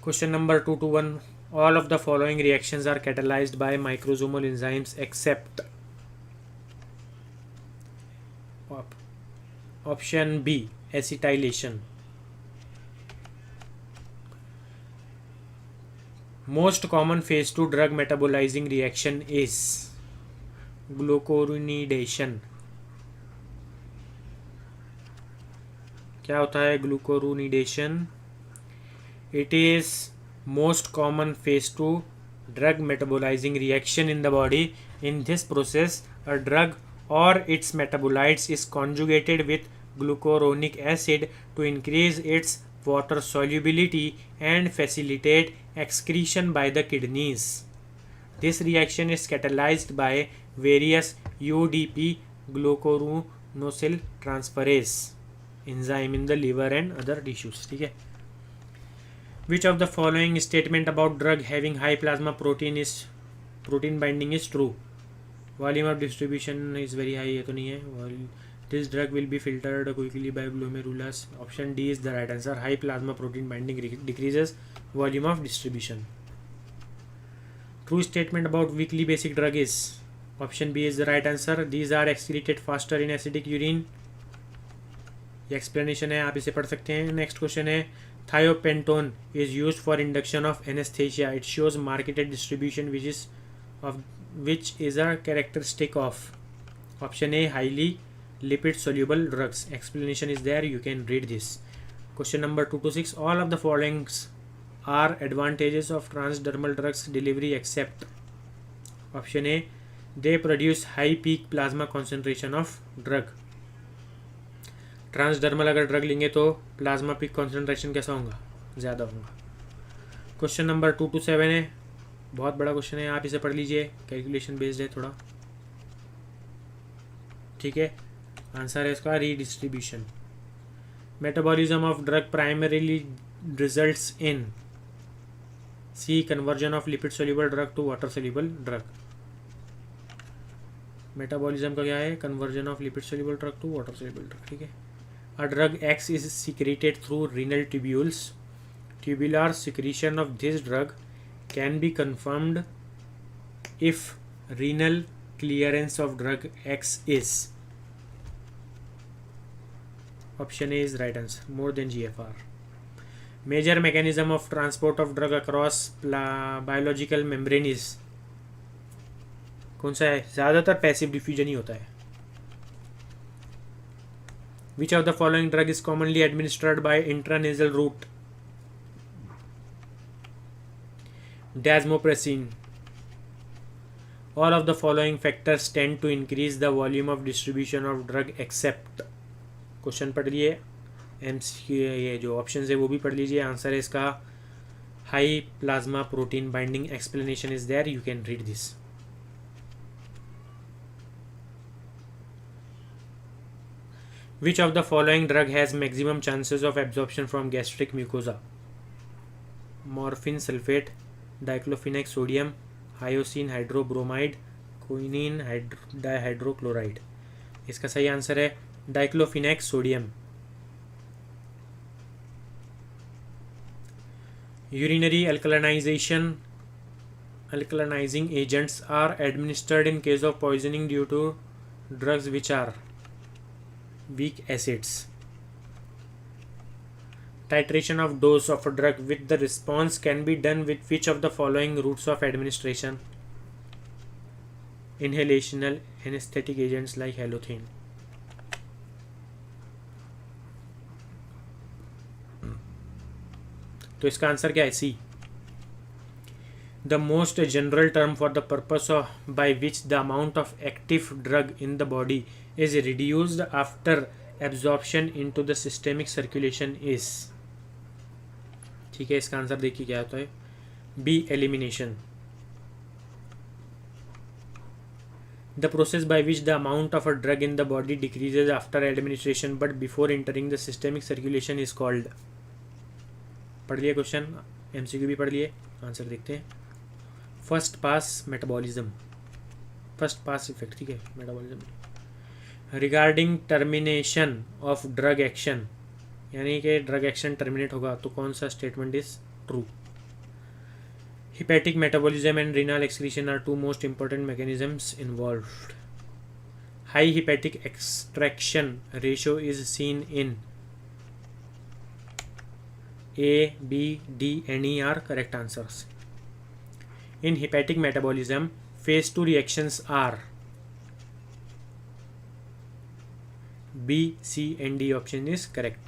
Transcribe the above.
Question number 221. All of the following reactions are catalyzed by microsomal enzymes except option B, acetylation. Most common phase 2 drug metabolizing reaction is glucuronidation. क्या होता है glucuronidation? It is most common phase 2 drug metabolizing reaction in the body. In this process, a drug or its metabolites is conjugated with glucuronic acid to increase its water solubility and facilitate excretion by the kidneys. This reaction is catalyzed by various UDP glucuronosyl transferase enzyme in the liver and other tissues. ठीक है. Which of the following statement about drug having high plasma protein binding is true? Volume of distribution is very high. ये तो नहीं है. This drug will be filtered quickly by glomerulus. Option D is the right answer. High plasma protein binding decreases volume of distribution. True statement about weakly basic drug is option B is the right answer. These are excreted faster in acidic urine. ये explanation है, आप इसे पढ़ सकते हैं. Next question है, thiopentone is used for induction of anesthesia. It shows marketed distribution which is a characteristic of option A, highly lipid soluble drugs. Explanation is there, you can read this. Question number 226. All of the following are advantages of transdermal drugs delivery except option A, they produce high peak plasma concentration of drug. Transdermal अगर drug लेंगे तो plasma peak concentration कैसा होगा, ज़्यादा होगा. Question number 227 है, बहुत बड़ा क्वेश्चन है, आप इसे पढ़ लीजिए, कैलकुलेशन बेस्ड है थोड़ा. ठीक है. आंसर है इसका redistribution. Metabolism of drug primarily results in C, conversion of lipid soluble drug to water soluble drug. Metabolism का क्या है, conversion of lipid soluble drug to water soluble drug. ठीक है. A drug X is secreted through renal tubules. Tubular secretion of this drug can be confirmed if renal clearance of drug X is option A is right answer, more than GFR. Major mechanism of transport of drug across biological membrane is कौन सा है, ज़्यादातर passive diffusion ही होता है. Which of the following drug is commonly administered by intranasal route? Desmopressin. All of the following factors tend to increase the volume of distribution of drug except. Question पढ़ लिए, ये जो ऑप्शन है वो भी पढ़ लीजिए. आंसर है इसका high plasma protein binding. Explanation is there, you can read this. Which of the following drug has maximum chances of absorption from gastric mucosa? Morphine sulfate, diclofenac sodium, hyoscine hydrobromide, quinine dihydrochloride. इसका सही answer है diclofenac sodium. Urinary alkalinizing agents are administered in case of poisoning due to drugs which are weak acids. Titration of dose of a drug with the response can be done with which of the following routes of administration? Inhalational anesthetic agents like halothane. तो इसका answer क्या है, सी. The most general term for the purpose of by which the amount of active drug in the body is reduced after absorption into the systemic circulation is. ठीक है. इसका answer देखिए क्या होता है, B, elimination. The process by which the amount of a drug in the body decreases after administration but before entering the systemic circulation is called. पढ़ लिए question, MCQ भी पढ़ लिए, आंसर देखते हैं. First pass metabolism, first pass effect. ठीक है. Metabolism regarding termination of drug action, यानी कि ड्रग एक्शन टर्मिनेट होगा तो कौन सा statement is true. Hepatic metabolism and renal excretion are two most important mechanisms involved. High hepatic extraction ratio is seen in A, B, D, and E are correct answers. In hepatic metabolism, phase 2 reactions are B, C, and D option is correct.